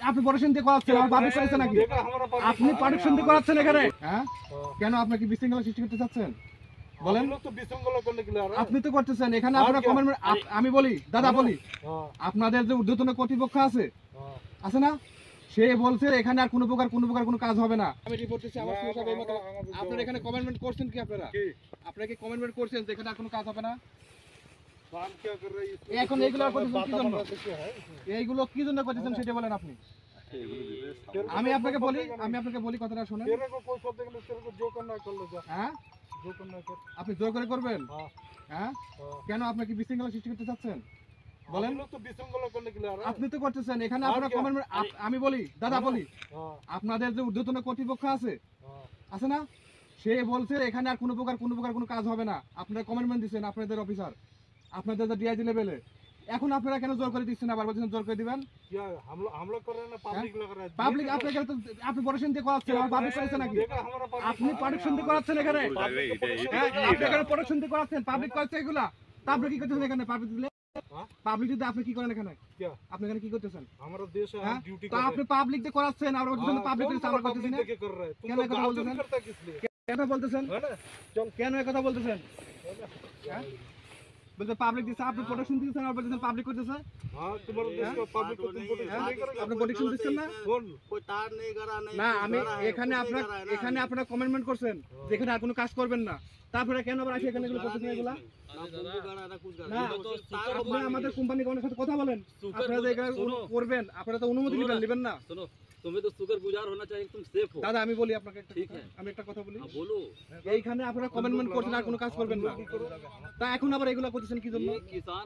আপনি পারমিশন দিয়ে করাচ্ছেন, আমার পাবলিক করেছে নাকি? আপনি পারমিশন দিয়ে করাচ্ছেন এখানে, হ্যাঁ? কেন আপনি কি বিশৃঙ্খলা সৃষ্টি করতে চাচ্ছেন? বলেন। আপনি তো করতেছেন এখানে। আপনার কমেন্ট, আমি বলি দাদা, বলি আপনাদের যে ঊর্ধ্বতন কর্তৃপক্ষ আছে, আছে না, সে বলছে এখানে আর কোনো প্রকার কোনো কাজ হবে না। আমি রিপোর্ট দিচ্ছি আমার সুযোগ হবে মতো। আপনারা এখানে কমেন্টমেন্ট করছেন কি? আপনারা কি কমেন্টমেন্ট করছেন যে এখানে আর কোনো কাজ হবে না? এখন এইগুলো করতেছেন কি জন্য? এইগুলো কি জন্য করতেছেন সেটা বলেন আপনি। আমি আপনাকে বলি কথাটা শুনেন। হ্যাঁ, আপনি জোর করে করবেন? হ্যাঁ, কেন আপনি কি বিশৃঙ্খলা সৃষ্টি করতে চাচ্ছেন? বলেন। আপনি তো করতেছেন এখানে। আপনার কমেন্টমেন্ট, আমি বলি দাদা, বলি আপনাদের যে ঊর্ধ্বতন কর্তৃপক্ষ আছে, আছে না, সে বলছে এখানে আর কোনো প্রকার কোনো কাজ হবে না। আপনারা কমেন্টমেন্ট দিচ্ছেন, আপনাদের অফিসার, আপনাদের যে ডিআইজি লেভেলে। এখন আপনারা কেন জোর করে দিচ্ছেন? আবার বলছেন জোর করে দিবেন। পাবলিক আপনাকে তো, আপনি পারমিশন দিয়ে করাচ্ছেন, আমার পাবলিক করেছে নাকি? আপনি পারমিশন দিয়ে করাচ্ছেন এখানে, হ্যাঁ? আপনি এখানে পারমিশন দিয়ে করাচ্ছেন, পাবলিক করেছে এগুলা। তা আপনি কি করতেছেন এখানে? পাবলিক দিলে পাবলিক দিতে আপনি কি করেন এখানে? আপনি এখানে কি করতেছেন? हमारा देश है, हम ड्यूटी তা আপনি পাবলিক দিয়ে করাচ্ছেন, আর বলছেন পাবলিক দিতে আমরা করতেছি না। कर रहे हैं। কেন কথা বলতেছেন? কেন বলতেছেন? কেন এই কথা বলতেছেন? হ্যাঁ, বলতে পাবলিক দিচ্ছে, আপনি প্রোটেকশন দিচ্ছেন, আর বলতেছেন পাবলিক করতেছে। हाँ, तुम्हारा देश का पब्लिक को तुम प्रोटेक्शन नहीं करोगे। আপনি প্রোটেকশন দিচ্ছেন না? कौन? कोई तार नहीं करा नहीं না, कुछ আমি करा है, এখানে कुछ আপনার नहीं करा है ना। এখানে আপনারা কমেন্টমেন্ট করছেন যে এখানে আর কোনো কাজ করবেন না। তারপরে কেন আবার আসি এখানে এগুলো করতেছেন এগুলা? ना कुछ करा ना कुछ না, करा আপনি আমাদের কোম্পানি কোনের সাথে কথা বলেন। আপনারা যে এখানে করবেন, আপনারা তো অনুমতি নেবেন না। सुनो, तुम्हें तो शुक्रगुजार होना चाहिए, तुम सेफ हो। দাদা, আমি বলি আপনাকে একটা ঠিক কথা। আছে। আমি একটা কথা বলি। हाँ, बोलो। এইখানে আপনারা কমেন্টমেন্ট করছেন আর কোনো কাজ করবেন না। তা এখন আবার এগুলো করতেছেন কি জন্য? ये किसान